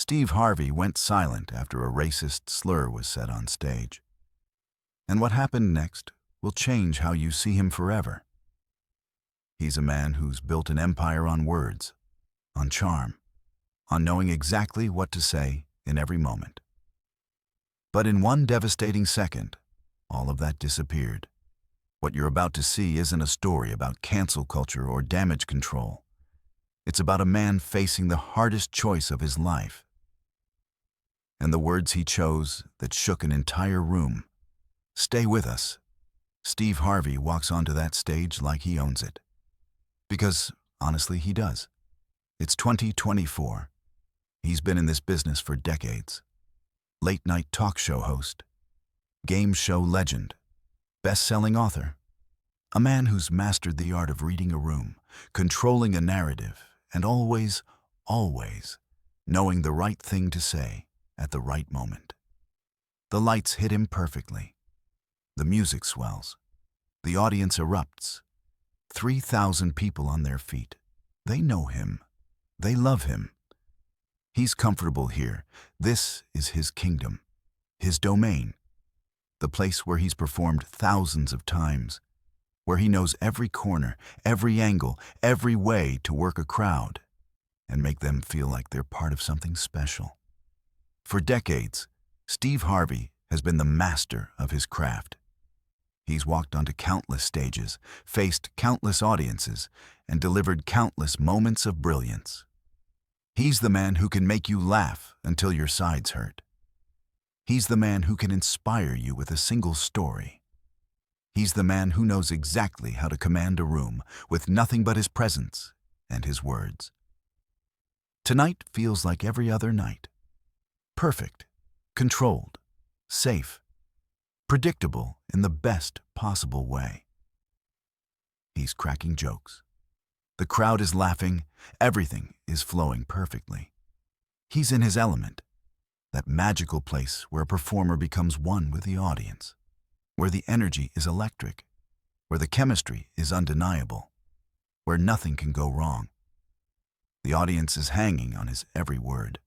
Steve Harvey went silent after a racist slur was said on stage. And what happened next will change how you see him forever. He's a man who's built an empire on words, on charm, on knowing exactly what to say in every moment. But in one devastating second, all of that disappeared. What you're about to see isn't a story about cancel culture or damage control. It's about a man facing the hardest choice of his life. And the words he chose that shook an entire room. Stay with us. Steve Harvey walks onto that stage like he owns it. Because, honestly, he does. It's 2024. He's been in this business for decades. Late-night talk show host, game show legend, best-selling author. A man who's mastered the art of reading a room, controlling a narrative, and always knowing the right thing to say at the right moment. The lights hit him perfectly. The music swells. The audience erupts. 3,000 people on their feet. They know him. They love him. He's comfortable here. This is his kingdom, his domain, the place where he's performed thousands of times, where he knows every corner, every angle, every way to work a crowd and make them feel like they're part of something special. For decades, Steve Harvey has been the master of his craft. He's walked onto countless stages, faced countless audiences, and delivered countless moments of brilliance. He's the man who can make you laugh until your sides hurt. He's the man who can inspire you with a single story. He's the man who knows exactly how to command a room with nothing but his presence and his words. Tonight feels like every other night. Perfect, controlled, safe, predictable in the best possible way. He's cracking jokes. The crowd is laughing. Everything is flowing perfectly. He's in his element, that magical place where a performer becomes one with the audience, where the energy is electric, where the chemistry is undeniable, where nothing can go wrong. The audience is hanging on his every word.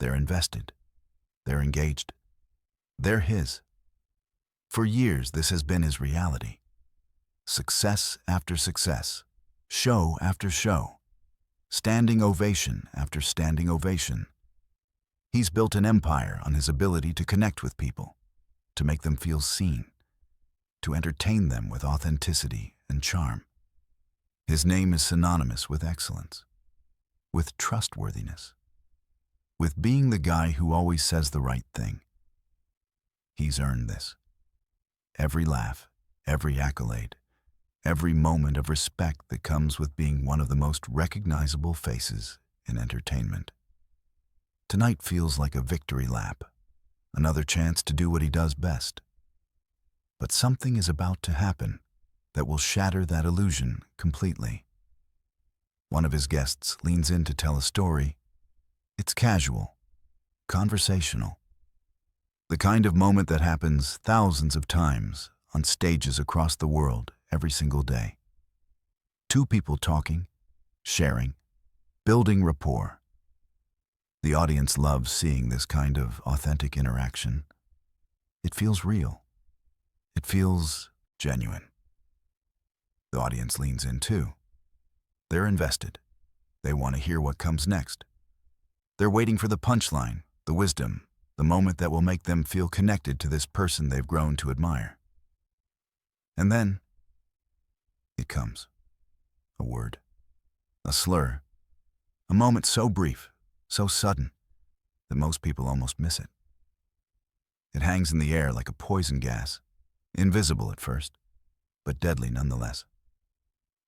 They're invested. They're engaged. They're his. For years, this has been his reality. Success after success, show after show, standing ovation after standing ovation. He's built an empire on his ability to connect with people, to make them feel seen, to entertain them with authenticity and charm. His name is synonymous with excellence, with trustworthiness, with being the guy who always says the right thing. He's earned this. Every laugh, every accolade, every moment of respect that comes with being one of the most recognizable faces in entertainment. Tonight feels like a victory lap, another chance to do what he does best. But something is about to happen that will shatter that illusion completely. One of his guests leans in to tell a story. It's casual, conversational. The kind of moment that happens thousands of times on stages across the world every single day. Two people talking, sharing, building rapport. The audience loves seeing this kind of authentic interaction. It feels real. It feels genuine. The audience leans in too. They're invested. They want to hear what comes next. They're waiting for the punchline, the wisdom, the moment that will make them feel connected to this person they've grown to admire. And then, it comes. A word. A slur. A moment so brief, so sudden, that most people almost miss it. It hangs in the air like a poison gas, invisible at first, but deadly nonetheless.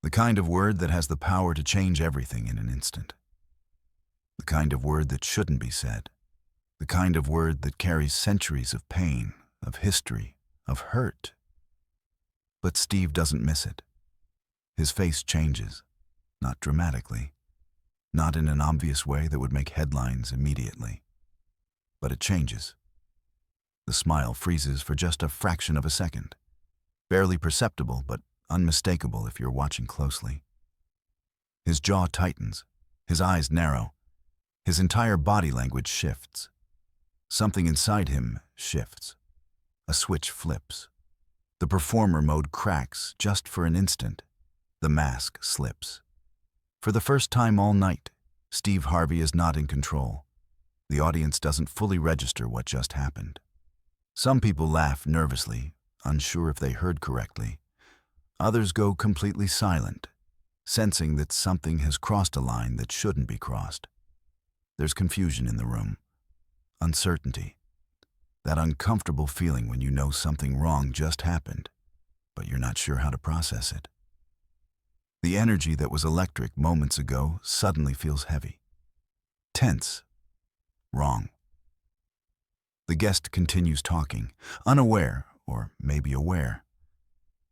The kind of word that has the power to change everything in an instant. The kind of word that shouldn't be said. The kind of word that carries centuries of pain, of history, of hurt. But Steve doesn't miss it. His face changes, not dramatically, not in an obvious way that would make headlines immediately. But it changes. The smile freezes for just a fraction of a second, barely perceptible but unmistakable if you're watching closely. His jaw tightens, his eyes narrow, His entire body language shifts. Something inside him shifts. A switch flips. The performer mode cracks just for an instant. The mask slips. For the first time all night, Steve Harvey is not in control. The audience doesn't fully register what just happened. Some people laugh nervously, unsure if they heard correctly. Others go completely silent, sensing that something has crossed a line that shouldn't be crossed. There's confusion in the room, uncertainty, that uncomfortable feeling when you know something wrong just happened, but you're not sure how to process it. The energy that was electric moments ago suddenly feels heavy, tense, wrong. The guest continues talking, unaware, or maybe aware,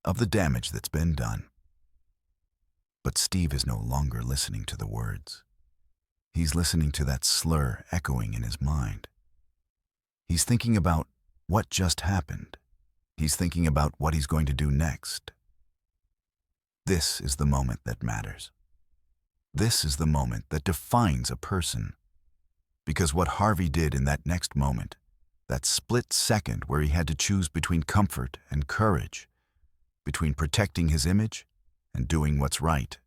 of the damage that's been done. But Steve is no longer listening to the words. He's listening to that slur echoing in his mind. He's thinking about what just happened. He's thinking about what he's going to do next. This is the moment that matters. This is the moment that defines a person. Because what Harvey did in that next moment, that split second where he had to choose between comfort and courage, between protecting his image and doing what's right,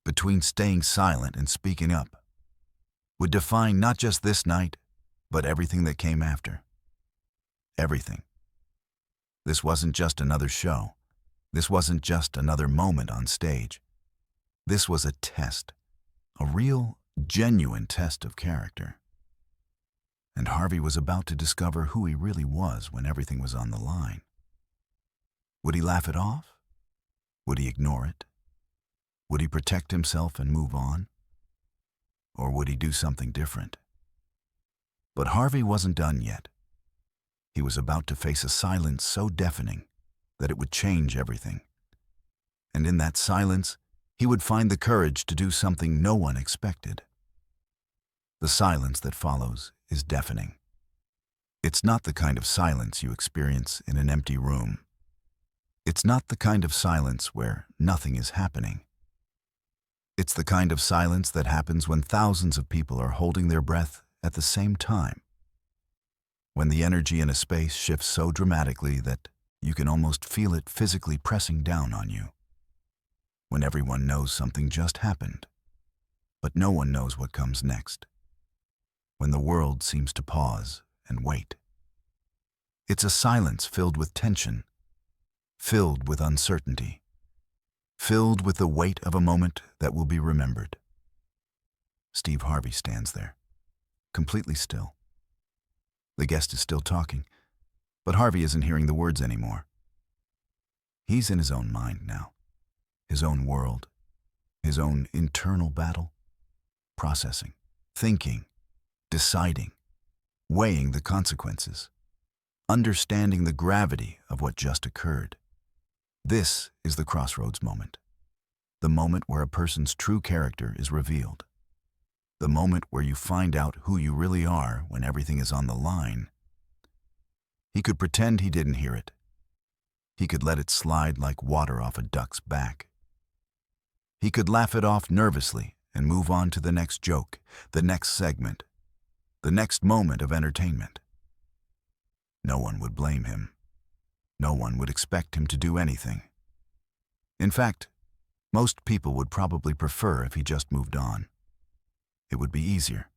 between staying silent and speaking up, would define not just this night, but everything that came after. Everything. This wasn't just another show. This wasn't just another moment on stage. This was a test, a real, genuine test of character. And Harvey was about to discover who he really was when everything was on the line. Would he laugh it off? Would he ignore it? Would he protect himself and move on? Or would he do something different? But Harvey wasn't done yet. He was about to face a silence so deafening that it would change everything. And in that silence, he would find the courage to do something no one expected. The silence that follows is deafening. It's not the kind of silence you experience in an empty room. It's not the kind of silence where nothing is happening. It's the kind of silence that happens when thousands of people are holding their breath at the same time. When the energy in a space shifts so dramatically that you can almost feel it physically pressing down on you. When everyone knows something just happened, but no one knows what comes next. When the world seems to pause and wait. It's a silence filled with tension, filled with uncertainty, filled with the weight of a moment that will be remembered. Steve Harvey stands there, completely still. The guest is still talking, but Harvey isn't hearing the words anymore. He's in his own mind now, his own world, his own internal battle, processing, thinking, deciding, weighing the consequences, understanding the gravity of what just occurred. This is the crossroads moment, the moment where a person's true character is revealed, the moment where you find out who you really are when everything is on the line. He could pretend he didn't hear it. He could let it slide like water off a duck's back. He could laugh it off nervously and move on to the next joke, the next segment, the next moment of entertainment. No one would blame him. No one would expect him to do anything. In fact, most people would probably prefer if he just moved on. It would be easier,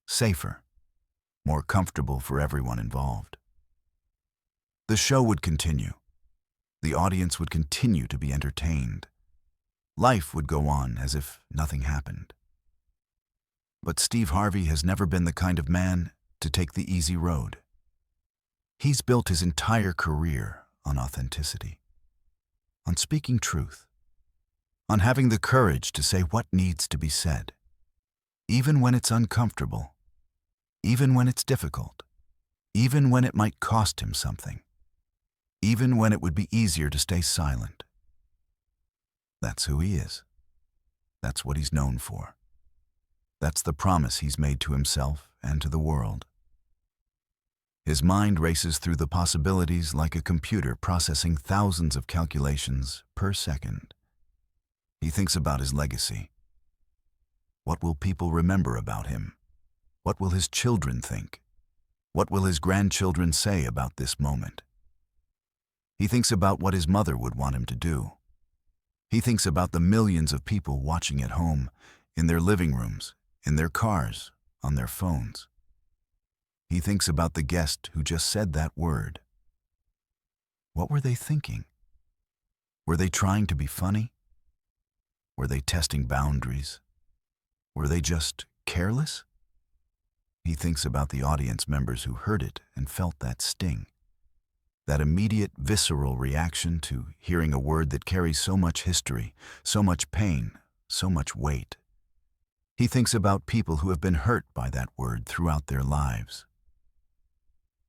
safer, more comfortable for everyone involved. The show would continue. The audience would continue to be entertained. Life would go on as if nothing happened. But Steve Harvey has never been the kind of man to take the easy road. He's built his entire career on authenticity, on speaking truth, on having the courage to say what needs to be said, even when it's uncomfortable, even when it's difficult, even when it might cost him something, even when it would be easier to stay silent. That's who he is. That's what he's known for. That's the promise he's made to himself and to the world. His mind races through the possibilities like a computer processing thousands of calculations per second. He thinks about his legacy. What will people remember about him? What will his children think? What will his grandchildren say about this moment? He thinks about what his mother would want him to do. He thinks about the millions of people watching at home, in their living rooms, in their cars, on their phones. He thinks about the guest who just said that word. What were they thinking? Were they trying to be funny? Were they testing boundaries? Were they just careless? He thinks about the audience members who heard it and felt that sting. That immediate, visceral reaction to hearing a word that carries so much history, so much pain, so much weight. He thinks about people who have been hurt by that word throughout their lives.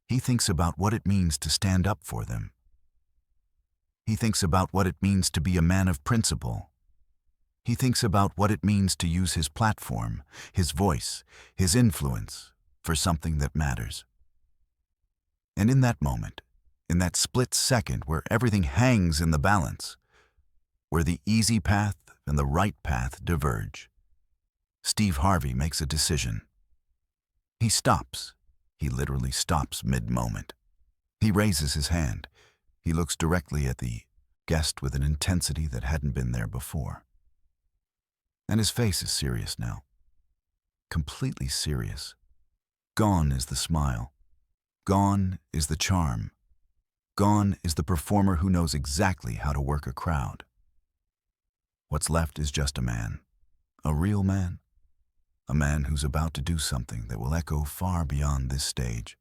He thinks about what it means to stand up for them. He thinks about what it means to be a man of principle. He thinks about what it means to use his platform, his voice, his influence for something that matters. And in that moment, in that split second where everything hangs in the balance, where the easy path and the right path diverge, Steve Harvey makes a decision. He stops. He literally stops mid-moment. He raises his hand. He looks directly at the guest with an intensity that hadn't been there before. And his face is serious now. Completely serious. Gone is the smile. Gone is the charm. Gone is the performer who knows exactly how to work a crowd. What's left is just a man. A real man. A man who's about to do something that will echo far beyond this stage,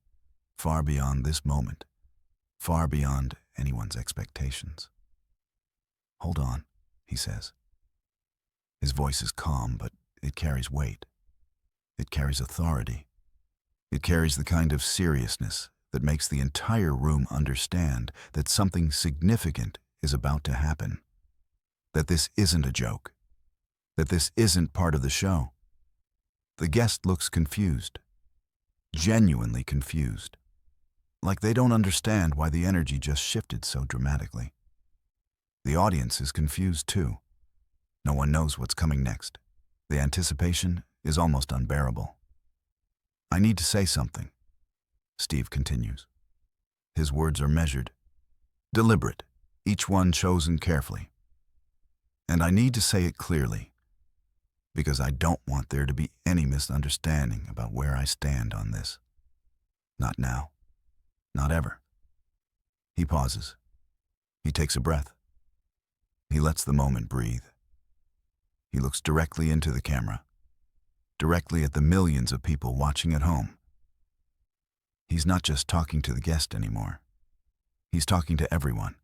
far beyond this moment, far beyond anyone's expectations. Hold on, he says. His voice is calm, but it carries weight. It carries authority. It carries the kind of seriousness that makes the entire room understand that something significant is about to happen. That this isn't a joke. That this isn't part of the show. The guest looks confused. Genuinely confused. Like they don't understand why the energy just shifted so dramatically. The audience is confused too. No one knows what's coming next. The anticipation is almost unbearable. I need to say something, Steve continues. His words are measured, deliberate, each one chosen carefully. And I need to say it clearly, because I don't want there to be any misunderstanding about where I stand on this. Not now. Not ever. He pauses. He takes a breath. He lets the moment breathe. He looks directly into the camera, directly at the millions of people watching at home. He's not just talking to the guest anymore. He's talking to everyone.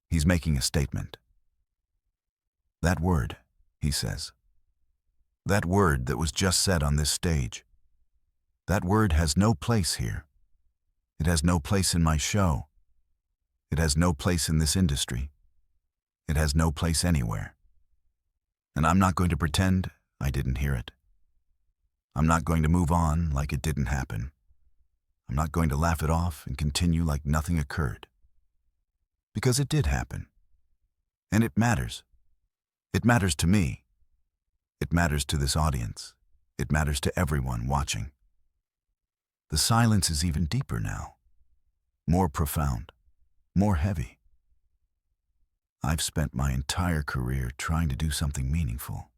He's making a statement. That word, he says. That word that was just said on this stage. That word has no place here. It has no place in my show. It has no place in this industry. It has no place anywhere. And I'm not going to pretend I didn't hear it. I'm not going to move on like it didn't happen. I'm not going to laugh it off and continue like nothing occurred. Because it did happen. And it matters. It matters to me. It matters to this audience. It matters to everyone watching. The silence is even deeper now. More profound. More heavy. I've spent my entire career trying to do something meaningful,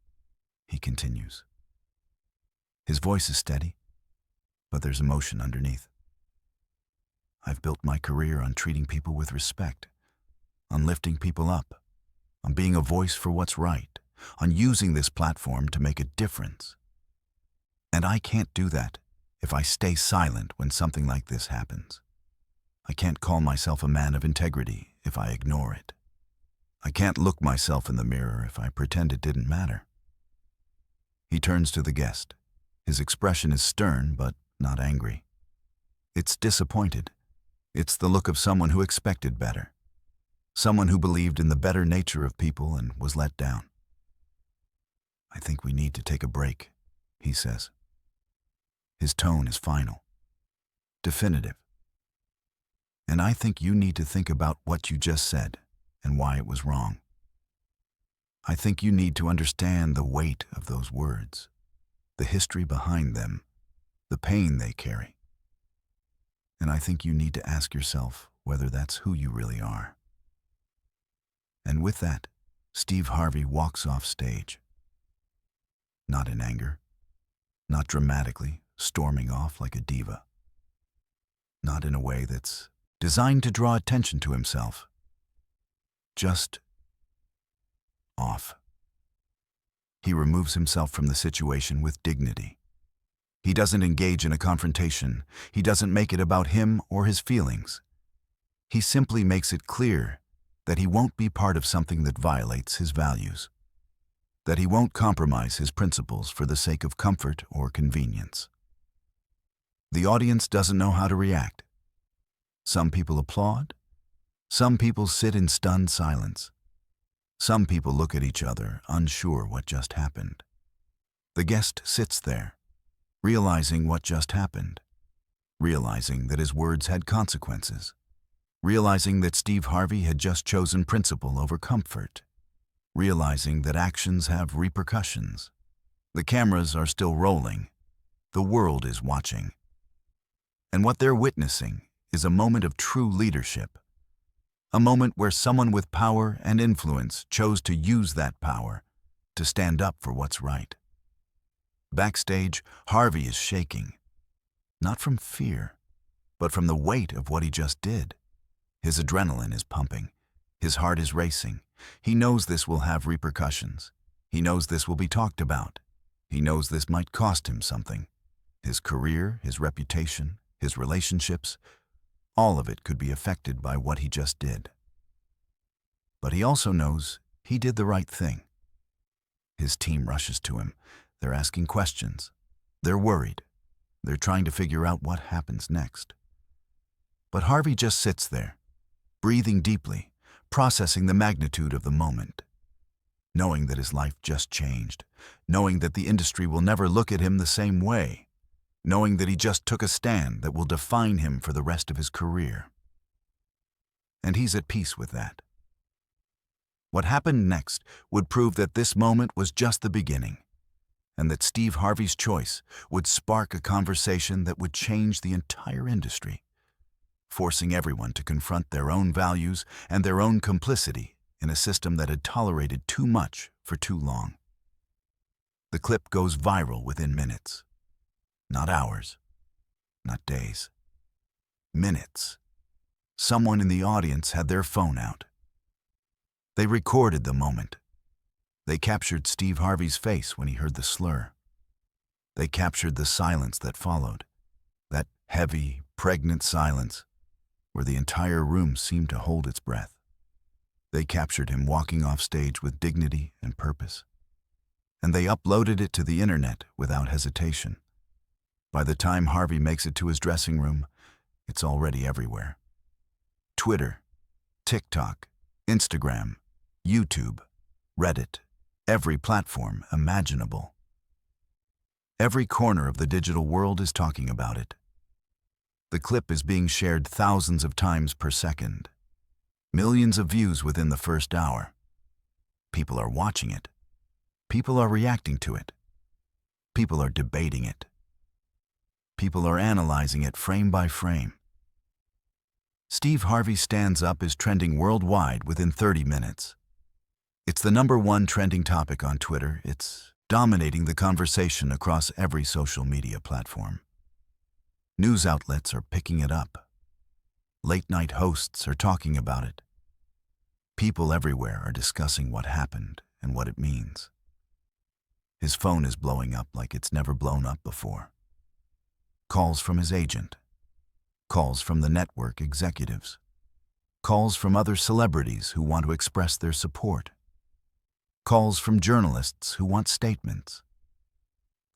he continues. His voice is steady, but there's emotion underneath. I've built my career on treating people with respect, on lifting people up, on being a voice for what's right, on using this platform to make a difference. And I can't do that if I stay silent when something like this happens. I can't call myself a man of integrity if I ignore it. I can't look myself in the mirror if I pretend it didn't matter. He turns to the guest. His expression is stern, but not angry. It's disappointed. It's the look of someone who expected better. Someone who believed in the better nature of people and was let down. I think we need to take a break, he says. His tone is final, definitive. And I think you need to think about what you just said and why it was wrong. I think you need to understand the weight of those words. the history behind them, the pain they carry. And I think you need to ask yourself whether that's who you really are. And with that, Steve Harvey walks off stage. Not in anger, not dramatically storming off like a diva. Not in a way that's designed to draw attention to himself. Just off. He removes himself from the situation with dignity. He doesn't engage in a confrontation. He doesn't make it about him or his feelings. He simply makes it clear that he won't be part of something that violates his values, that he won't compromise his principles for the sake of comfort or convenience. The audience doesn't know how to react. Some people applaud. Some people sit in stunned silence. Some people look at each other, unsure what just happened. The guest sits there, realizing what just happened, realizing that his words had consequences, realizing that Steve Harvey had just chosen principle over comfort, realizing that actions have repercussions. The cameras are still rolling. The world is watching. And what they're witnessing is a moment of true leadership, a moment where someone with power and influence chose to use that power to stand up for what's right. Backstage, Harvey is shaking, not from fear, but from the weight of what he just did. His adrenaline is pumping. His heart is racing. He knows this will have repercussions. He knows this will be talked about. He knows this might cost him something. His career, his reputation, his relationships, all of it could be affected by what he just did. But he also knows he did the right thing. His team rushes to him. They're asking questions. They're worried. They're trying to figure out what happens next. But Harvey just sits there, breathing deeply, processing the magnitude of the moment, knowing that his life just changed, knowing that the industry will never look at him the same way, knowing that he just took a stand that will define him for the rest of his career. And he's at peace with that. What happened next would prove that this moment was just the beginning, and that Steve Harvey's choice would spark a conversation that would change the entire industry, forcing everyone to confront their own values and their own complicity in a system that had tolerated too much for too long. The clip goes viral within minutes. Not hours, not days, minutes. Someone in the audience had their phone out. They recorded the moment. They captured Steve Harvey's face when he heard the slur. They captured the silence that followed, that heavy, pregnant silence where the entire room seemed to hold its breath. They captured him walking off stage with dignity and purpose. And they uploaded it to the internet without hesitation. By the time Harvey makes it to his dressing room, it's already everywhere. Twitter, TikTok, Instagram, YouTube, Reddit, every platform imaginable. Every corner of the digital world is talking about it. The clip is being shared thousands of times per second. Millions of views within the first hour. People are watching it. People are reacting to it. People are debating it. People are analyzing it frame by frame. Steve Harvey Stands Up is trending worldwide within 30 minutes. It's the #1 trending topic on Twitter. It's dominating the conversation across every social media platform. News outlets are picking it up. Late-night hosts are talking about it. People everywhere are discussing what happened and what it means. His phone is blowing up like it's never blown up before. Calls from his agent. Calls from the network executives. Calls from other celebrities who want to express their support. Calls from journalists who want statements.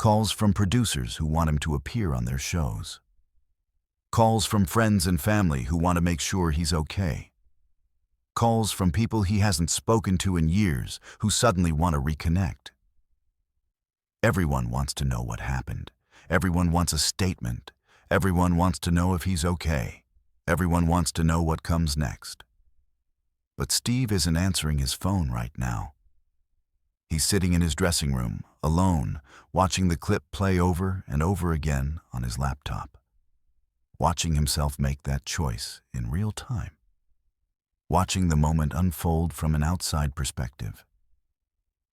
Calls from producers who want him to appear on their shows. Calls from friends and family who want to make sure he's okay. Calls from people he hasn't spoken to in years who suddenly want to reconnect. Everyone wants to know what happened. Everyone wants a statement. Everyone wants to know if he's okay. Everyone wants to know what comes next. But Steve isn't answering his phone right now. He's sitting in his dressing room, alone, watching the clip play over and over again on his laptop. Watching himself make that choice in real time. Watching the moment unfold from an outside perspective.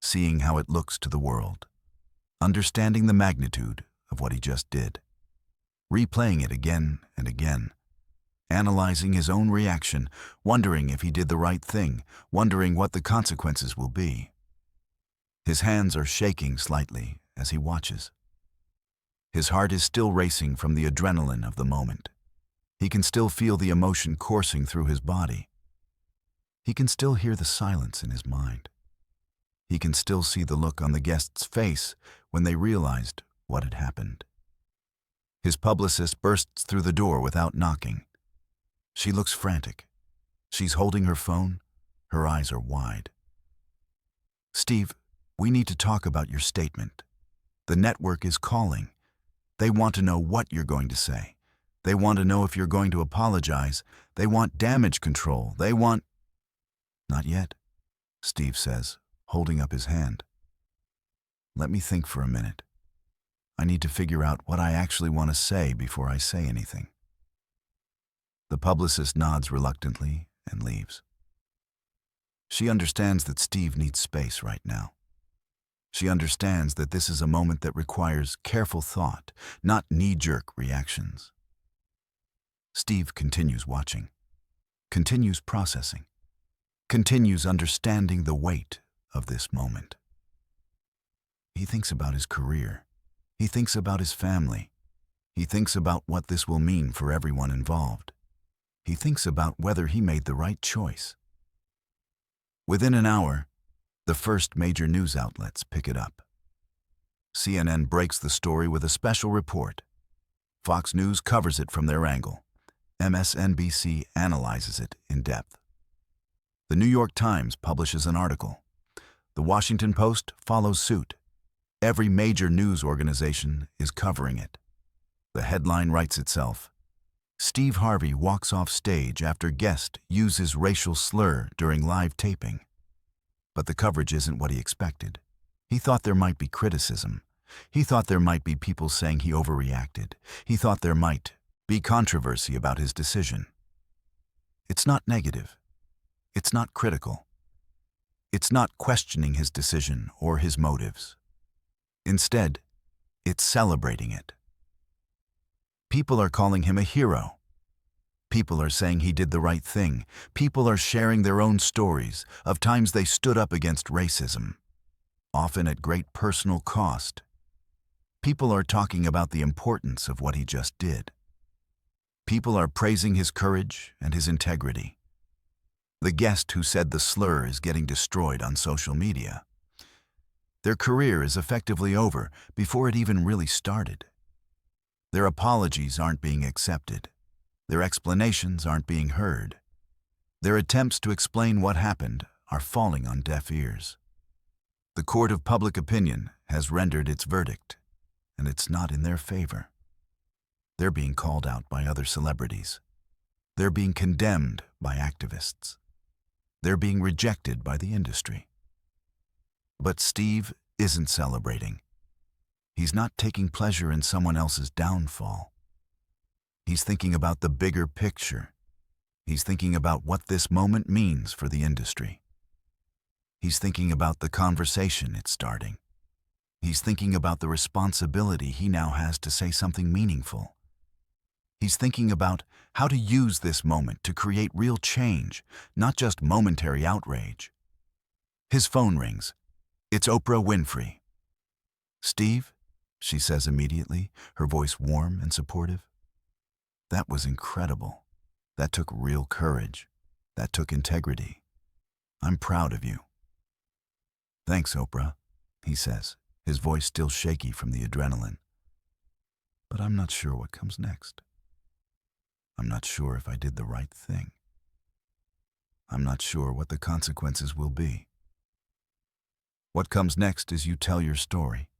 Seeing how it looks to the world. Understanding the magnitude of what he just did. Replaying it again and again. Analyzing his own reaction, wondering if he did the right thing, wondering what the consequences will be. His hands are shaking slightly as he watches. His heart is still racing from the adrenaline of the moment. He can still feel the emotion coursing through his body. He can still hear the silence in his mind. He can still see the look on the guest's face when they realized what had happened. His publicist bursts through the door without knocking. She looks frantic. She's holding her phone. Her eyes are wide. "Steve, we need to talk about your statement. The network is calling. They want to know what you're going to say. They want to know if you're going to apologize. They want damage control. They want—" "Not yet," Steve says, holding up his hand. "Let me think for a minute. I need to figure out what I actually want to say before I say anything." The publicist nods reluctantly and leaves. She understands that Steve needs space right now. She understands that this is a moment that requires careful thought, not knee-jerk reactions. Steve continues watching, continues processing, continues understanding the weight of this moment. He thinks about his career. He thinks about his family. He thinks about what this will mean for everyone involved. He thinks about whether he made the right choice. Within an hour, the first major news outlets pick it up. CNN breaks the story with a special report. Fox News covers it from their angle. MSNBC analyzes it in depth. The New York Times publishes an article. The Washington Post follows suit. Every major news organization is covering it. The headline writes itself. Steve Harvey walks off stage after guest uses racial slur during live taping. But the coverage isn't what he expected. He thought there might be criticism. He thought there might be people saying he overreacted. He thought there might be controversy about his decision. It's not negative. It's not critical. It's not questioning his decision or his motives. Instead, it's celebrating it. People are calling him a hero. People are saying he did the right thing. People are sharing their own stories of times they stood up against racism, often at great personal cost. People are talking about the importance of what he just did. People are praising his courage and his integrity. The guest who said the slur is getting destroyed on social media. Their career is effectively over before it even really started. Their apologies aren't being accepted. Their explanations aren't being heard. Their attempts to explain what happened are falling on deaf ears. The court of public opinion has rendered its verdict, and it's not in their favor. They're being called out by other celebrities. They're being condemned by activists. They're being rejected by the industry. But Steve isn't celebrating. He's not taking pleasure in someone else's downfall. He's thinking about the bigger picture. He's thinking about what this moment means for the industry. He's thinking about the conversation it's starting. He's thinking about the responsibility he now has to say something meaningful. He's thinking about how to use this moment to create real change, not just momentary outrage. His phone rings. It's Oprah Winfrey. "Steve?" she says immediately, her voice warm and supportive. "That was incredible. That took real courage. That took integrity. I'm proud of you." "Thanks, Oprah," he says, his voice still shaky from the adrenaline. "But I'm not sure what comes next. I'm not sure if I did the right thing. I'm not sure what the consequences will be." "What comes next is you tell your story,"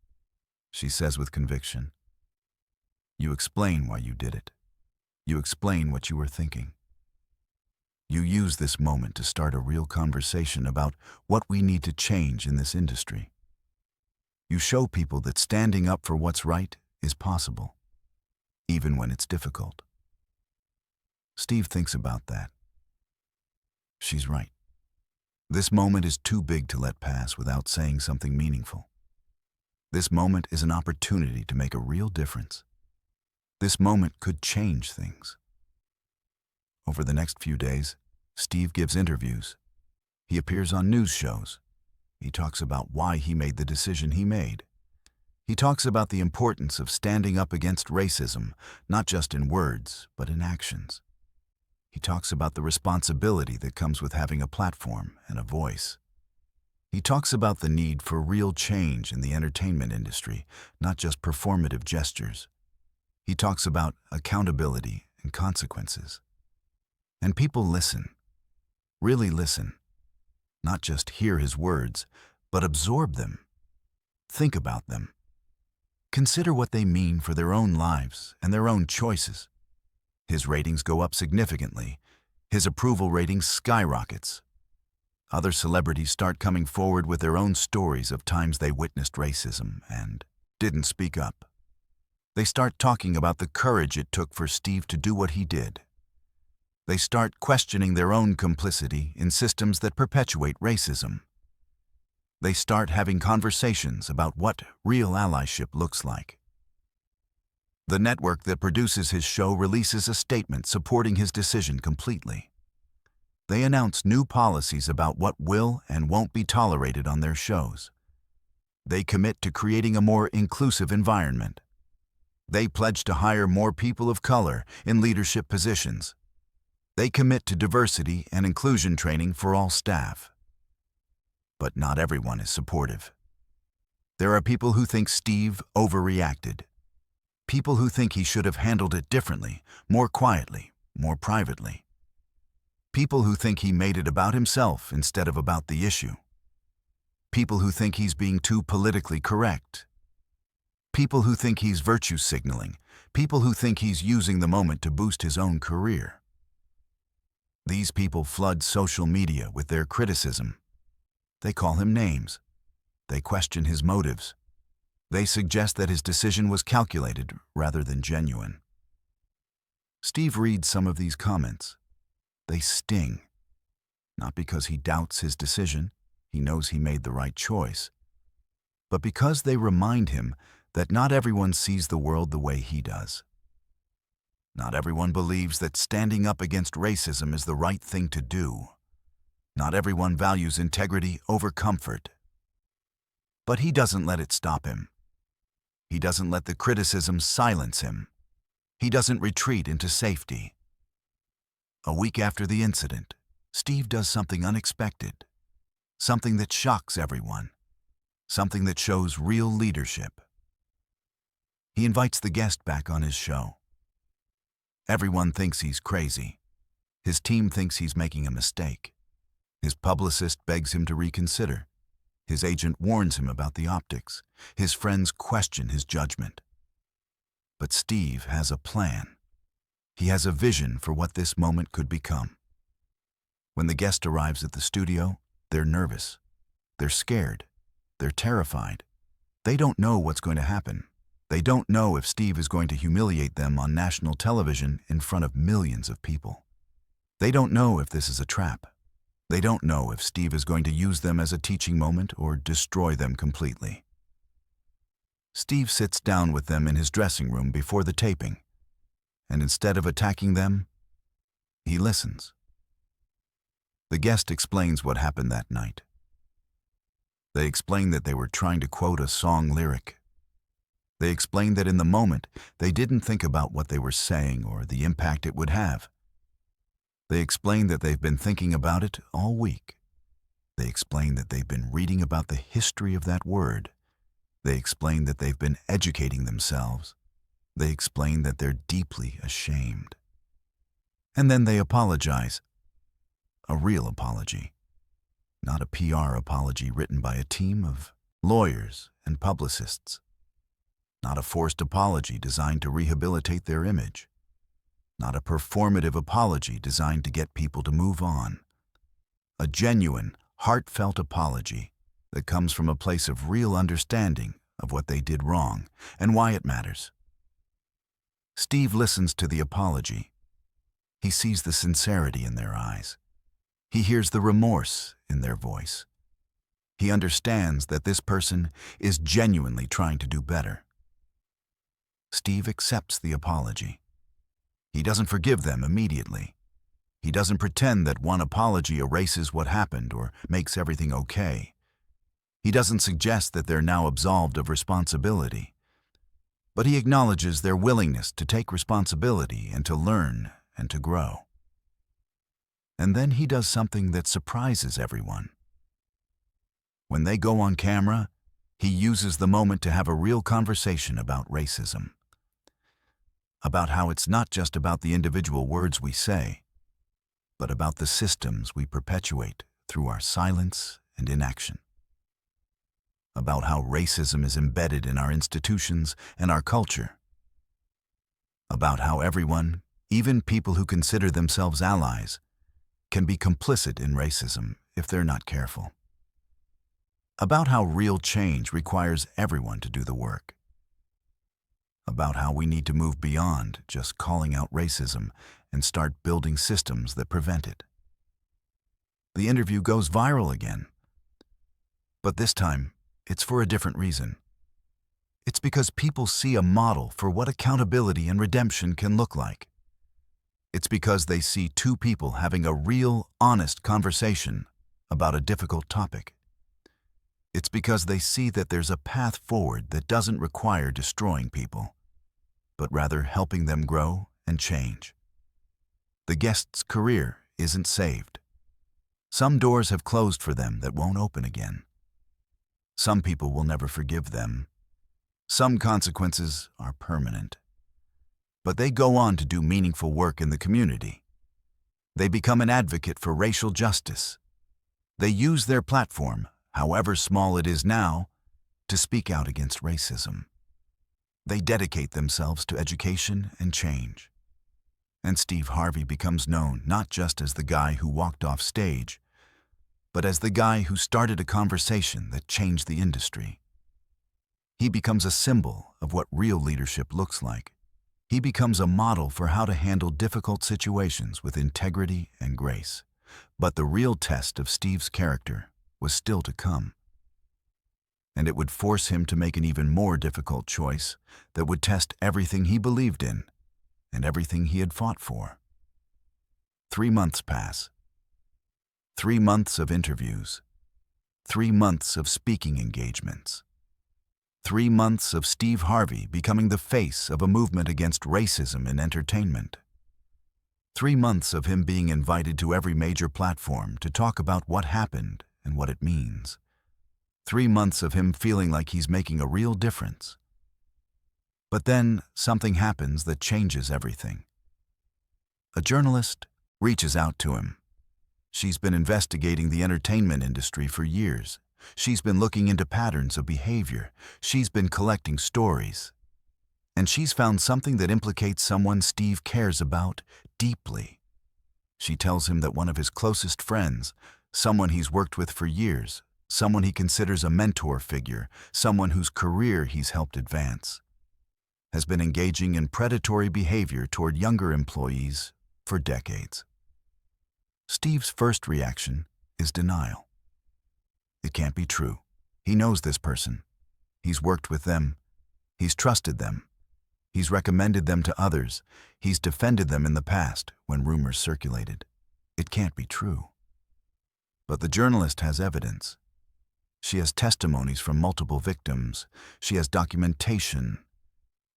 she says with conviction. "You explain why you did it. You explain what you were thinking. You use this moment to start a real conversation about what we need to change in this industry. You show people that standing up for what's right is possible, even when it's difficult. Steve thinks about that. She's right. This moment is too big to let pass without saying something meaningful. This moment is an opportunity to make a real difference. This moment could change things. Over the next few days, Steve gives interviews. He appears on news shows. He talks about why he made the decision he made. He talks about the importance of standing up against racism, not just in words, but in actions. He talks about the responsibility that comes with having a platform and a voice. He talks about the need for real change in the entertainment industry, not just performative gestures. He talks about accountability and consequences. And people listen, really listen. Not just hear his words, but absorb them. Think about them. Consider what they mean for their own lives and their own choices. His ratings go up significantly. His approval rating skyrockets. Other celebrities start coming forward with their own stories of times they witnessed racism and didn't speak up. They start talking about the courage it took for Steve to do what he did. They start questioning their own complicity in systems that perpetuate racism. They start having conversations about what real allyship looks like. The network that produces his show releases a statement supporting his decision completely. They announce new policies about what will and won't be tolerated on their shows. They commit to creating a more inclusive environment. They pledge to hire more people of color in leadership positions. They commit to diversity and inclusion training for all staff. But not everyone is supportive. There are people who think Steve overreacted. People who think he should have handled it differently, more quietly, more privately. People who think he made it about himself instead of about the issue. People who think he's being too politically correct. People who think he's virtue signaling. People who think he's using the moment to boost his own career. These people flood social media with their criticism. They call him names. They question his motives. They suggest that his decision was calculated rather than genuine. Steve reads some of these comments. They sting. Not because he doubts his decision, he knows he made the right choice, but because they remind him that not everyone sees the world the way he does. Not everyone believes that standing up against racism is the right thing to do. Not everyone values integrity over comfort. But he doesn't let it stop him. He doesn't let the criticism silence him. He doesn't retreat into safety. A week after the incident, Steve does something unexpected. Something that shocks everyone. Something that shows real leadership. He invites the guest back on his show. Everyone thinks he's crazy. His team thinks he's making a mistake. His publicist begs him to reconsider. His agent warns him about the optics. His friends question his judgment. But Steve has a plan. He has a vision for what this moment could become. When the guest arrives at the studio, they're nervous. They're scared. They're terrified. They don't know what's going to happen. They don't know if Steve is going to humiliate them on national television in front of millions of people. They don't know if this is a trap. They don't know if Steve is going to use them as a teaching moment or destroy them completely. Steve sits down with them in his dressing room before the taping, and instead of attacking them, he listens. The guest explains what happened that night. They explain that they were trying to quote a song lyric. They explained that in the moment, they didn't think about what they were saying or the impact it would have. They explained that they've been thinking about it all week. They explained that they've been reading about the history of that word. They explained that they've been educating themselves. They explained that they're deeply ashamed. And then they apologize. A real apology. Not a PR apology written by a team of lawyers and publicists. Not a forced apology designed to rehabilitate their image. Not a performative apology designed to get people to move on. A genuine, heartfelt apology that comes from a place of real understanding of what they did wrong and why it matters. Steve listens to the apology. He sees the sincerity in their eyes. He hears the remorse in their voice. He understands that this person is genuinely trying to do better. Steve accepts the apology. He doesn't forgive them immediately. He doesn't pretend that one apology erases what happened or makes everything okay. He doesn't suggest that they're now absolved of responsibility. But he acknowledges their willingness to take responsibility and to learn and to grow. And then he does something that surprises everyone. When they go on camera, he uses the moment to have a real conversation about racism. About how it's not just about the individual words we say, but about the systems we perpetuate through our silence and inaction. About how racism is embedded in our institutions and our culture. About how everyone, even people who consider themselves allies, can be complicit in racism if they're not careful. About how real change requires everyone to do the work. About how we need to move beyond just calling out racism and start building systems that prevent it. The interview goes viral again. But this time, it's for a different reason. It's because people see a model for what accountability and redemption can look like. It's because they see two people having a real, honest conversation about a difficult topic. It's because they see that there's a path forward that doesn't require destroying people, but rather helping them grow and change. The guest's career isn't saved. Some doors have closed for them that won't open again. Some people will never forgive them. Some consequences are permanent. But they go on to do meaningful work in the community. They become an advocate for racial justice. They use their platform, however small it is now, to speak out against racism. They dedicate themselves to education and change. And Steve Harvey becomes known not just as the guy who walked off stage, but as the guy who started a conversation that changed the industry. He becomes a symbol of what real leadership looks like. He becomes a model for how to handle difficult situations with integrity and grace. But the real test of Steve's character was still to come. And it would force him to make an even more difficult choice that would test everything he believed in and everything he had fought for. 3 months pass. 3 months of interviews. 3 months of speaking engagements. 3 months of Steve Harvey becoming the face of a movement against racism in entertainment. 3 months of him being invited to every major platform to talk about what happened and what it means. 3 months of him feeling like he's making a real difference. But then something happens that changes everything. A journalist reaches out to him. She's been investigating the entertainment industry for years. She's been looking into patterns of behavior. She's been collecting stories. And she's found something that implicates someone Steve cares about deeply. She tells him that one of his closest friends, someone he's worked with for years, someone he considers a mentor figure, someone whose career he's helped advance, has been engaging in predatory behavior toward younger employees for decades. Steve's first reaction is denial. It can't be true. He knows this person. He's worked with them. He's trusted them. He's recommended them to others. He's defended them in the past when rumors circulated. It can't be true. But the journalist has evidence. She has testimonies from multiple victims. She has documentation.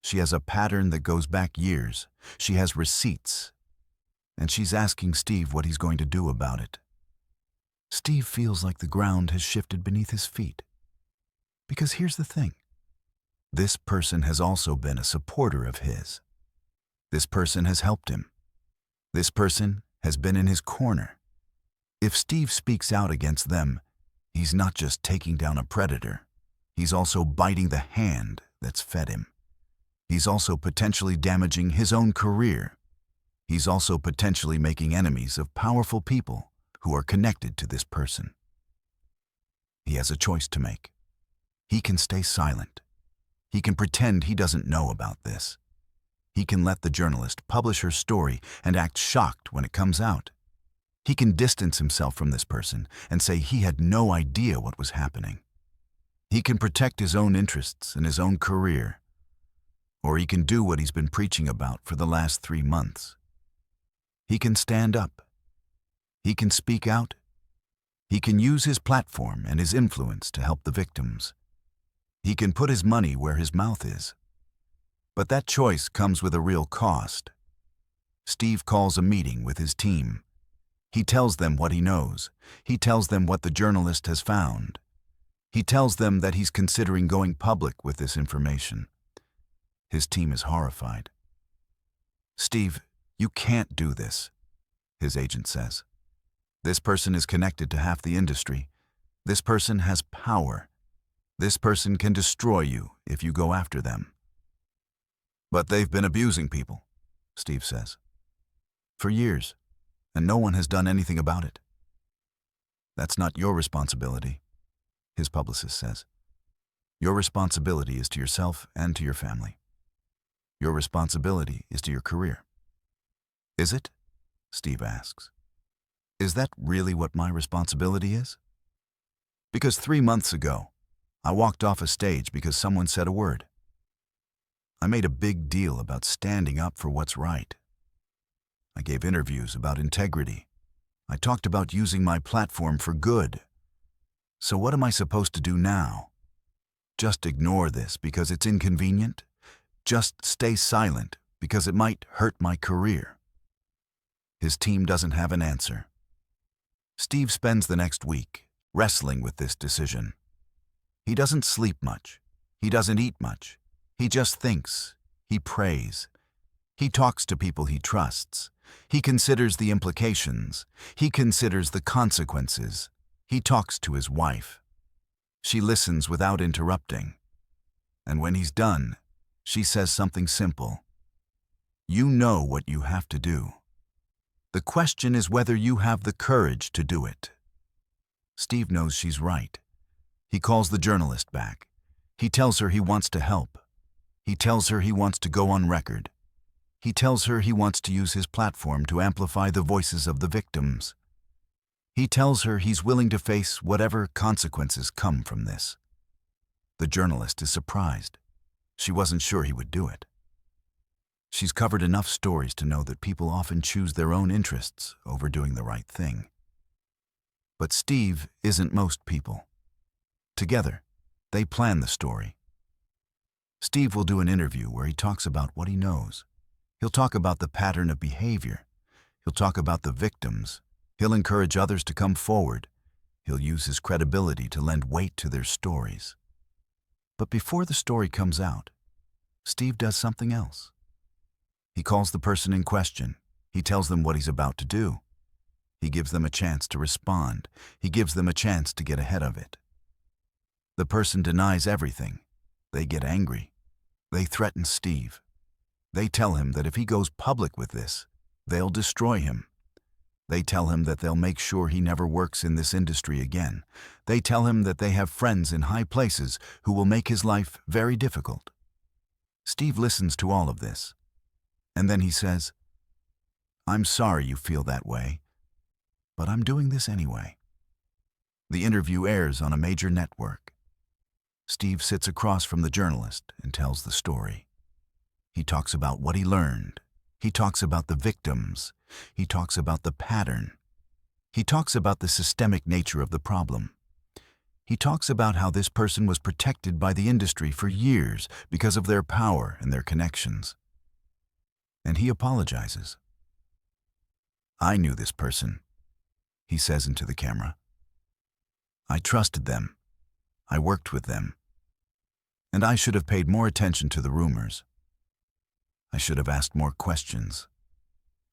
She has a pattern that goes back years. She has receipts. And she's asking Steve what he's going to do about it. Steve feels like the ground has shifted beneath his feet. Because here's the thing. This person has also been a supporter of his. This person has helped him. This person has been in his corner. If Steve speaks out against them, he's not just taking down a predator. He's also biting the hand that's fed him. He's also potentially damaging his own career. He's also potentially making enemies of powerful people who are connected to this person. He has a choice to make. He can stay silent. He can pretend he doesn't know about this. He can let the journalist publish her story and act shocked when it comes out. He can distance himself from this person and say he had no idea what was happening. He can protect his own interests and his own career. Or he can do what he's been preaching about for the last 3 months. He can stand up. He can speak out. He can use his platform and his influence to help the victims. He can put his money where his mouth is. But that choice comes with a real cost. Steve calls a meeting with his team. He tells them what he knows. He tells them what the journalist has found. He tells them that he's considering going public with this information. His team is horrified. "Steve, you can't do this," his agent says. "This person is connected to half the industry. This person has power. This person can destroy you if you go after them." "But they've been abusing people," Steve says. "For years, and no one has done anything about it." "That's not your responsibility," his publicist says. "Your responsibility is to yourself and to your family. Your responsibility is to your career." "Is it?" Steve asks. "Is that really what my responsibility is? Because 3 months ago, I walked off a stage because someone said a word. I made a big deal about standing up for what's right. I gave interviews about integrity. I talked about using my platform for good. So what am I supposed to do now? Just ignore this because it's inconvenient? Just stay silent because it might hurt my career?" His team doesn't have an answer. Steve spends the next week wrestling with this decision. He doesn't sleep much. He doesn't eat much. He just thinks. He prays. He talks to people he trusts. He considers the implications. He considers the consequences. He talks to his wife. She listens without interrupting. And when he's done, she says something simple. "You know what you have to do. The question is whether you have the courage to do it." Steve knows she's right. He calls the journalist back. He tells her he wants to help. He tells her he wants to go on record. He tells her he wants to use his platform to amplify the voices of the victims. He tells her he's willing to face whatever consequences come from this. The journalist is surprised. She wasn't sure he would do it. She's covered enough stories to know that people often choose their own interests over doing the right thing. But Steve isn't most people. Together, they plan the story. Steve will do an interview where he talks about what he knows. He'll talk about the pattern of behavior. He'll talk about the victims. He'll encourage others to come forward. He'll use his credibility to lend weight to their stories. But before the story comes out, Steve does something else. He calls the person in question. He tells them what he's about to do. He gives them a chance to respond. He gives them a chance to get ahead of it. The person denies everything. They get angry. They threaten Steve. They tell him that if he goes public with this, they'll destroy him. They tell him that they'll make sure he never works in this industry again. They tell him that they have friends in high places who will make his life very difficult. Steve listens to all of this, and then he says, "I'm sorry you feel that way, but I'm doing this anyway." The interview airs on a major network. Steve sits across from the journalist and tells the story. He talks about what he learned. He talks about the victims. He talks about the pattern. He talks about the systemic nature of the problem. He talks about how this person was protected by the industry for years because of their power and their connections. And he apologizes. "I knew this person," he says into the camera. "I trusted them. I worked with them. And I should have paid more attention to the rumors. I should have asked more questions.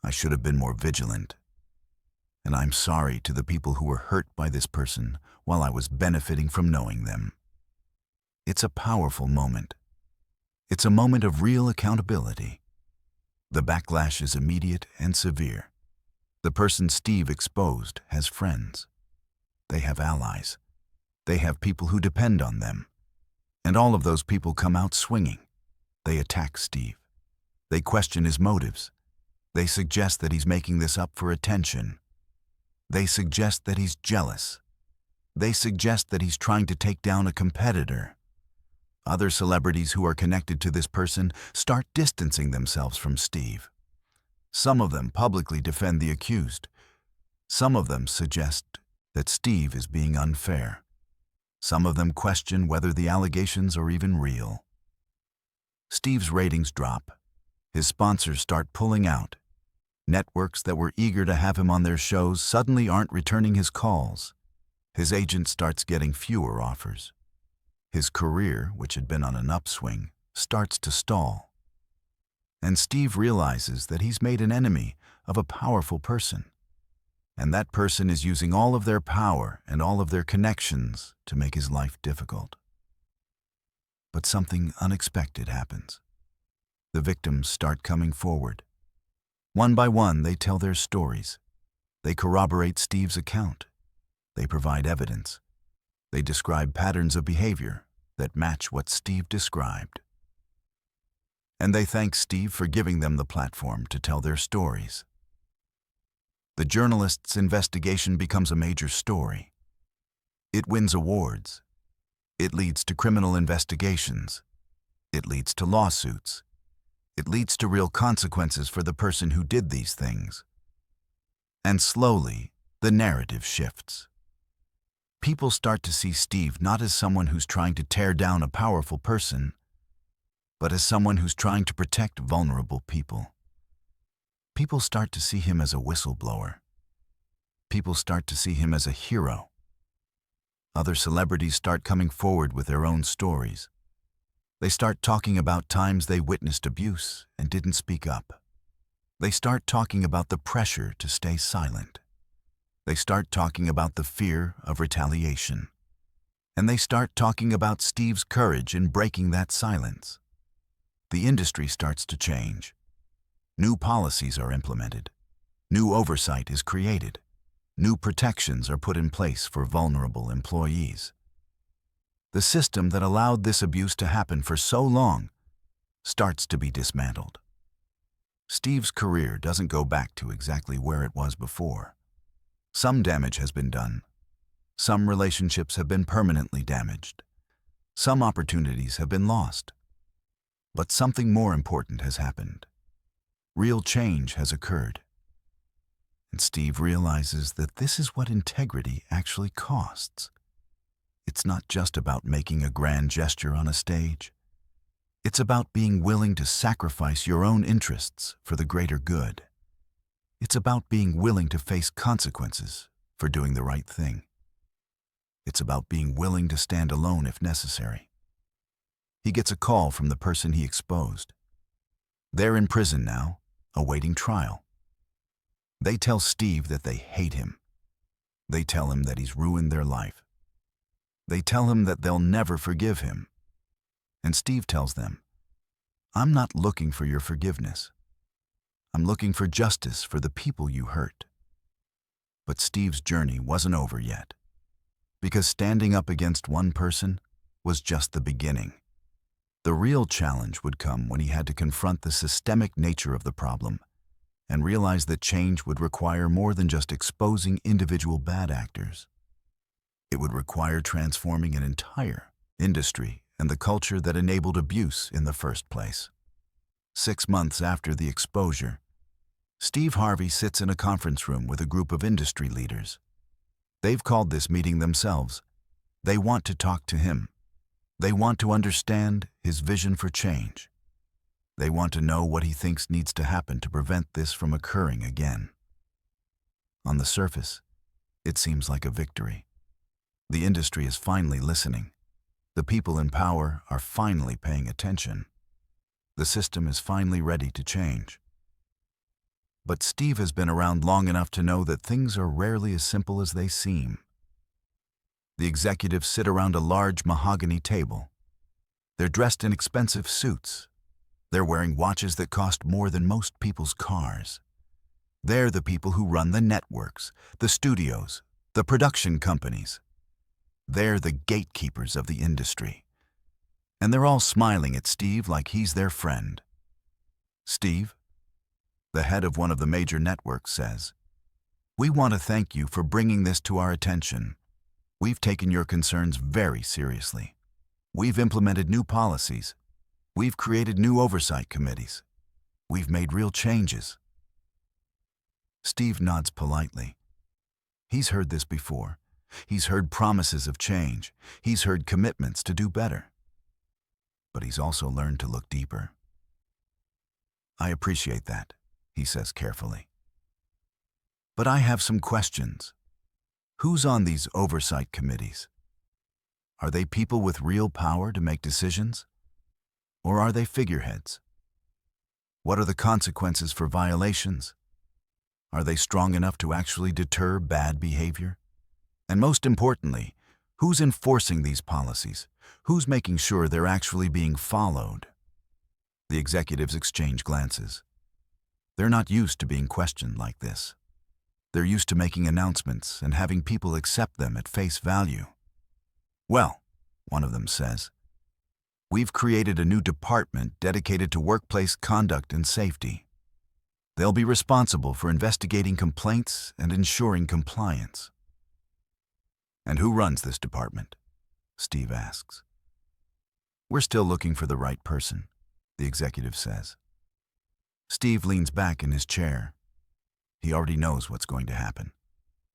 I should have been more vigilant. And I'm sorry to the people who were hurt by this person while I was benefiting from knowing them." It's a powerful moment. It's a moment of real accountability. The backlash is immediate and severe. The person Steve exposed has friends. They have allies. They have people who depend on them. And all of those people come out swinging. They attack Steve. They question his motives. They suggest that he's making this up for attention. They suggest that he's jealous. They suggest that he's trying to take down a competitor. Other celebrities who are connected to this person start distancing themselves from Steve. Some of them publicly defend the accused. Some of them suggest that Steve is being unfair. Some of them question whether the allegations are even real. Steve's ratings drop. His sponsors start pulling out. Networks that were eager to have him on their shows suddenly aren't returning his calls. His agent starts getting fewer offers. His career, which had been on an upswing, starts to stall. And Steve realizes that he's made an enemy of a powerful person. And that person is using all of their power and all of their connections to make his life difficult. But something unexpected happens. The victims start coming forward. One by one, they tell their stories. They corroborate Steve's account. They provide evidence. They describe patterns of behavior that match what Steve described. And they thank Steve for giving them the platform to tell their stories. The journalists' investigation becomes a major story. It wins awards. It leads to criminal investigations. It leads to lawsuits. It leads to real consequences for the person who did these things. And slowly, the narrative shifts. People start to see Steve not as someone who's trying to tear down a powerful person, but as someone who's trying to protect vulnerable people. People start to see him as a whistleblower. People start to see him as a hero. Other celebrities start coming forward with their own stories. They start talking about times they witnessed abuse and didn't speak up. They start talking about the pressure to stay silent. They start talking about the fear of retaliation. And they start talking about Steve's courage in breaking that silence. The industry starts to change. New policies are implemented. New oversight is created. New protections are put in place for vulnerable employees. The system that allowed this abuse to happen for so long starts to be dismantled. Steve's career doesn't go back to exactly where it was before. Some damage has been done. Some relationships have been permanently damaged. Some opportunities have been lost. But something more important has happened. Real change has occurred. And Steve realizes that this is what integrity actually costs. It's not just about making a grand gesture on a stage. It's about being willing to sacrifice your own interests for the greater good. It's about being willing to face consequences for doing the right thing. It's about being willing to stand alone if necessary. He gets a call from the person he exposed. They're in prison now, awaiting trial. They tell Steve that they hate him. They tell him that he's ruined their life. They tell him that they'll never forgive him. And Steve tells them, "I'm not looking for your forgiveness. I'm looking for justice for the people you hurt." But Steve's journey wasn't over yet, because standing up against one person was just the beginning. The real challenge would come when he had to confront the systemic nature of the problem and realize that change would require more than just exposing individual bad actors. It would require transforming an entire industry and the culture that enabled abuse in the first place. 6 months after the exposure, Steve Harvey sits in a conference room with a group of industry leaders. They've called this meeting themselves. They want to talk to him. They want to understand his vision for change. They want to know what he thinks needs to happen to prevent this from occurring again. On the surface, it seems like a victory. The industry is finally listening. The people in power are finally paying attention. The system is finally ready to change. But Steve has been around long enough to know that things are rarely as simple as they seem. The executives sit around a large mahogany table. They're dressed in expensive suits. They're wearing watches that cost more than most people's cars. They're the people who run the networks, the studios, the production companies. They're the gatekeepers of the industry. and they're all smiling at Steve like he's their friend. Steve, the head of one of the major networks, says, "We want to thank you for bringing this to our attention. We've taken your concerns very seriously. We've implemented new policies. We've created new oversight committees. We've made real changes." Steve nods politely. He's heard this before. He's heard promises of change. He's heard commitments to do better. But he's also learned to look deeper. "I appreciate that," he says carefully. "But I have some questions. Who's on these oversight committees? Are they people with real power to make decisions? Or are they figureheads? What are the consequences for violations? Are they strong enough to actually deter bad behavior? And most importantly, who's enforcing these policies? Who's making sure they're actually being followed?" The executives exchange glances. They're not used to being questioned like this. They're used to making announcements and having people accept them at face value. "Well," one of them says, "we've created a new department dedicated to workplace conduct and safety. They'll be responsible for investigating complaints and ensuring compliance." "And who runs this department?" Steve asks. "We're still looking for the right person," the executive says. Steve leans back in his chair. He already knows what's going to happen.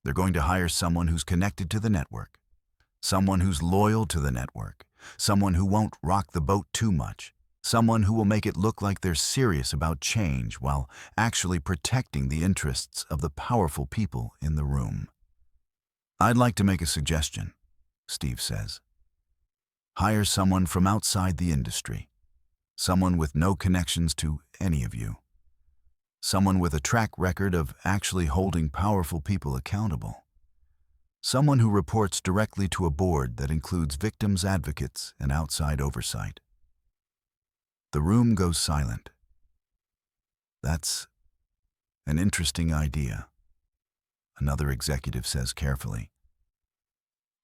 They're going to hire someone who's connected to the network, someone who's loyal to the network, someone who won't rock the boat too much, someone who will make it look like they're serious about change while actually protecting the interests of the powerful people in the room. "I'd like to make a suggestion," Steve says. "Hire someone from outside the industry, someone with no connections to any of you. Someone with a track record of actually holding powerful people accountable. Someone who reports directly to a board that includes victims' advocates and outside oversight." The room goes silent. "That's an interesting idea," another executive says carefully.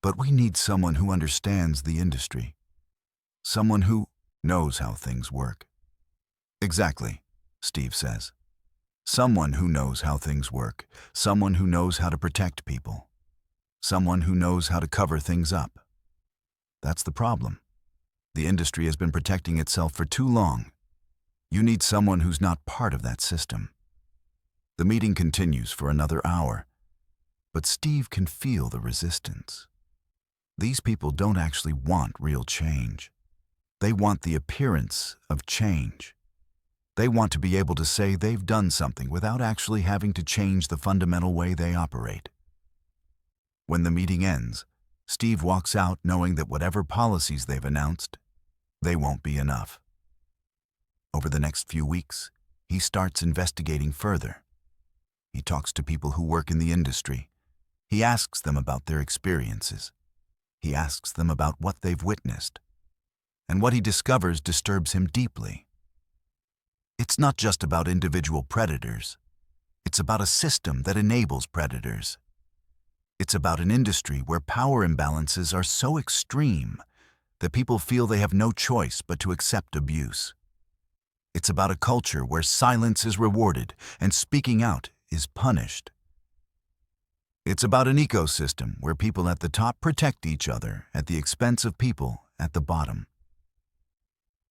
"But we need someone who understands the industry. Someone who knows how things work." "Exactly," Steve says. "Someone who knows how things work. Someone who knows how to protect people. Someone who knows how to cover things up. That's the problem. The industry has been protecting itself for too long. You need someone who's not part of that system." The meeting continues for another hour, but Steve can feel the resistance. These people don't actually want real change. They want the appearance of change. They want to be able to say they've done something without actually having to change the fundamental way they operate. When the meeting ends, Steve walks out knowing that whatever policies they've announced, they won't be enough. Over the next few weeks, he starts investigating further. He talks to people who work in the industry. He asks them about their experiences. He asks them about what they've witnessed. And what he discovers disturbs him deeply. It's not just about individual predators. It's about a system that enables predators. It's about an industry where power imbalances are so extreme that people feel they have no choice but to accept abuse. It's about a culture where silence is rewarded and speaking out is punished. It's about an ecosystem where people at the top protect each other at the expense of people at the bottom.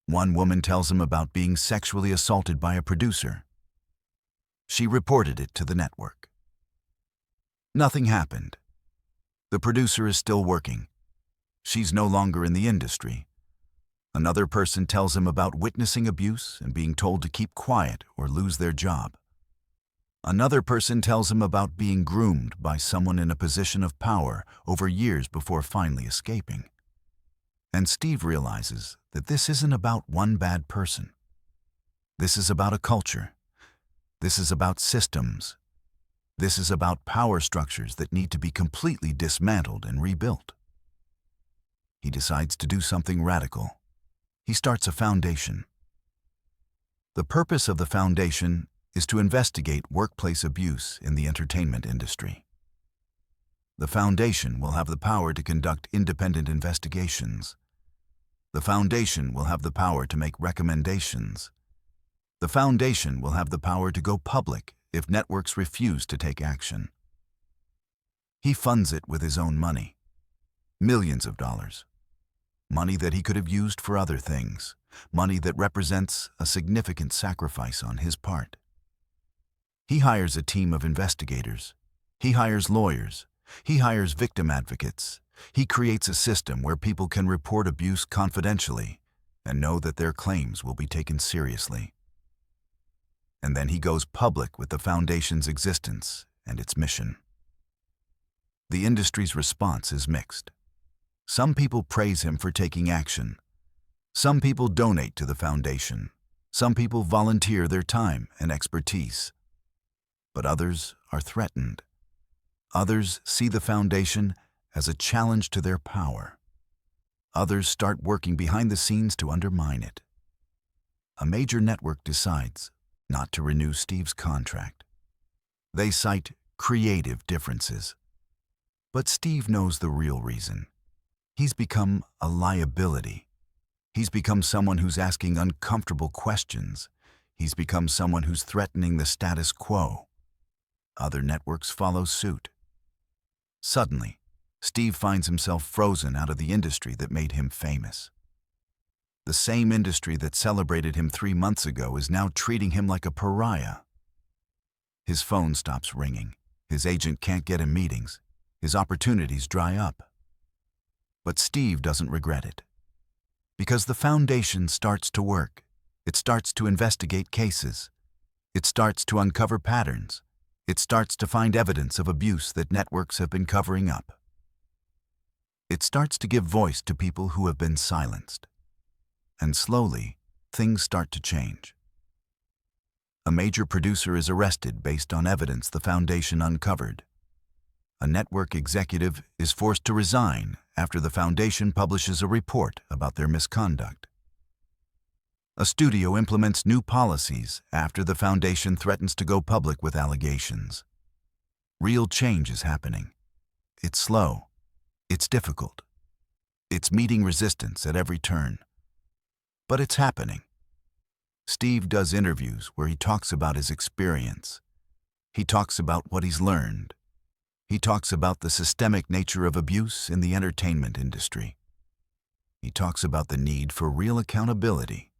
One woman tells him about being sexually assaulted by a producer. She reported it to the network. Nothing happened. The producer is still working. She's no longer in the industry. Another person tells him about witnessing abuse and being told to keep quiet or lose their job. Another person tells him about being groomed by someone in a position of power over years before finally escaping. And Steve realizes that this isn't about one bad person. This is about a culture. This is about systems. This is about power structures that need to be completely dismantled and rebuilt. He decides to do something radical. He starts a foundation. The purpose of the foundation is to investigate workplace abuse in the entertainment industry. The foundation will have the power to conduct independent investigations. The foundation will have the power to make recommendations. The foundation will have the power to go public if networks refuse to take action. He funds it with his own money. Millions of dollars. Money that he could have used for other things. Money that represents a significant sacrifice on his part. He hires a team of investigators. He hires lawyers. He hires victim advocates. He creates a system where people can report abuse confidentially and know that their claims will be taken seriously. And then he goes public with the foundation's existence and its mission. The industry's response is mixed. Some people praise him for taking action. Some people donate to the foundation. Some people volunteer their time and expertise. But others are threatened. Others see the foundation as a challenge to their power. Others start working behind the scenes to undermine it. A major network decides not to renew Steve's contract. They cite creative differences. But Steve knows the real reason. He's become a liability. He's become someone who's asking uncomfortable questions. He's become someone who's threatening the status quo. Other networks follow suit. Suddenly, Steve finds himself frozen out of the industry that made him famous. The same industry that celebrated him 3 months ago is now treating him like a pariah. His phone stops ringing. His agent can't get him meetings. His opportunities dry up. But Steve doesn't regret it. Because the foundation starts to work. It starts to investigate cases. It starts to uncover patterns. It starts to find evidence of abuse that networks have been covering up. It starts to give voice to people who have been silenced. And slowly, things start to change. A major producer is arrested based on evidence the foundation uncovered. A network executive is forced to resign after the foundation publishes a report about their misconduct. A studio implements new policies after the foundation threatens to go public with allegations. Real change is happening. It's slow. It's difficult. It's meeting resistance at every turn. But it's happening. Steve does interviews where he talks about his experience. He talks about what he's learned. He talks about the systemic nature of abuse in the entertainment industry. He talks about the need for real accountability,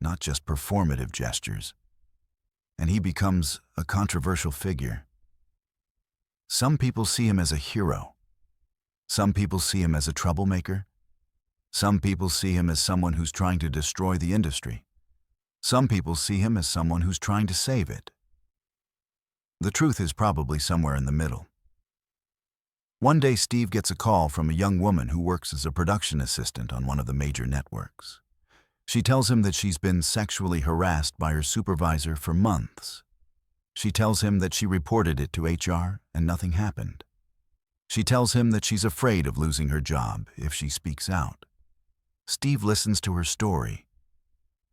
not just performative gestures. And he becomes a controversial figure. Some people see him as a hero. Some people see him as a troublemaker. Some people see him as someone who's trying to destroy the industry. Some people see him as someone who's trying to save it. The truth is probably somewhere in the middle. One day, Steve gets a call from a young woman who works as a production assistant on one of the major networks. She tells him that she's been sexually harassed by her supervisor for months. She tells him that she reported it to HR and nothing happened. She tells him that she's afraid of losing her job if she speaks out. Steve listens to her story,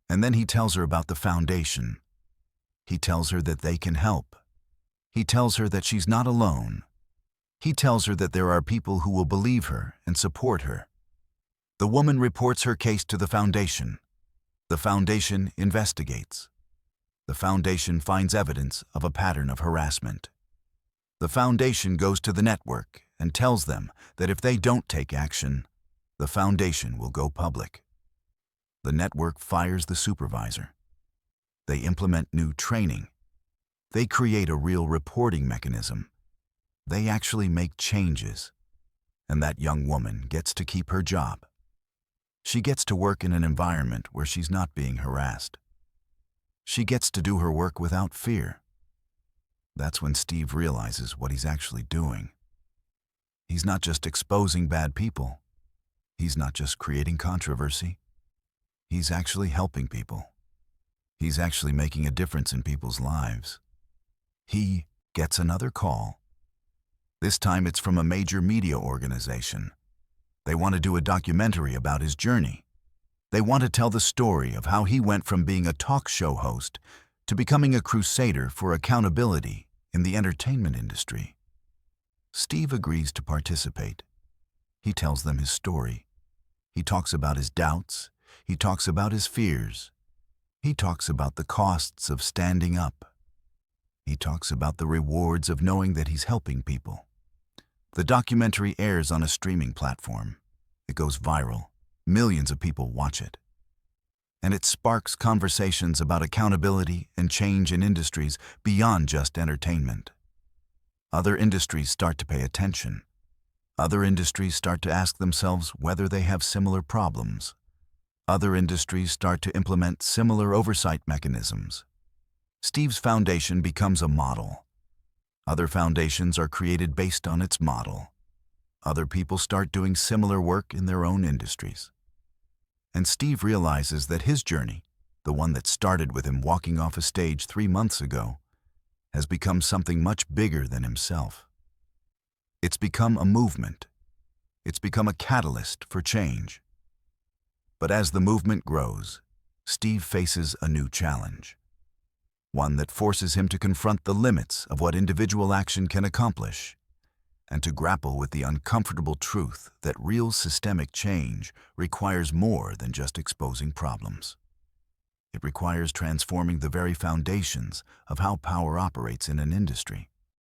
and then he tells her about the foundation. He tells her that they can help. He tells her that she's not alone. He tells her that there are people who will believe her and support her. The woman reports her case to the foundation. The foundation investigates. The foundation finds evidence of a pattern of harassment. The foundation goes to the network and tells them that if they don't take action, the foundation will go public. The network fires the supervisor. They implement new training. They create a real reporting mechanism. They actually make changes. And that young woman gets to keep her job. She gets to work in an environment where she's not being harassed. She gets to do her work without fear. That's when Steve realizes what he's actually doing. He's not just exposing bad people. He's not just creating controversy. He's actually helping people. He's actually making a difference in people's lives. He gets another call. This time it's from a major media organization. They want to do a documentary about his journey. They want to tell the story of how he went from being a talk show host to becoming a crusader for accountability in the entertainment industry. Steve agrees to participate. He tells them his story. He talks about his doubts. He talks about his fears. He talks about the costs of standing up. He talks about the rewards of knowing that he's helping people. The documentary airs on a streaming platform. It goes viral. Millions of people watch it. And it sparks conversations about accountability and change in industries beyond just entertainment. Other industries start to pay attention. Other industries start to ask themselves whether they have similar problems. Other industries start to implement similar oversight mechanisms. Steve's foundation becomes a model. Other foundations are created based on its model. Other people start doing similar work in their own industries. And Steve realizes that his journey, the one that started with him walking off a stage 3 months ago, has become something much bigger than himself. It's become a movement. It's become a catalyst for change. But as the movement grows, Steve faces a new challenge. One that forces him to confront the limits of what individual action can accomplish, and to grapple with the uncomfortable truth that real systemic change requires more than just exposing problems. It requires transforming the very foundations of how power operates in an industry.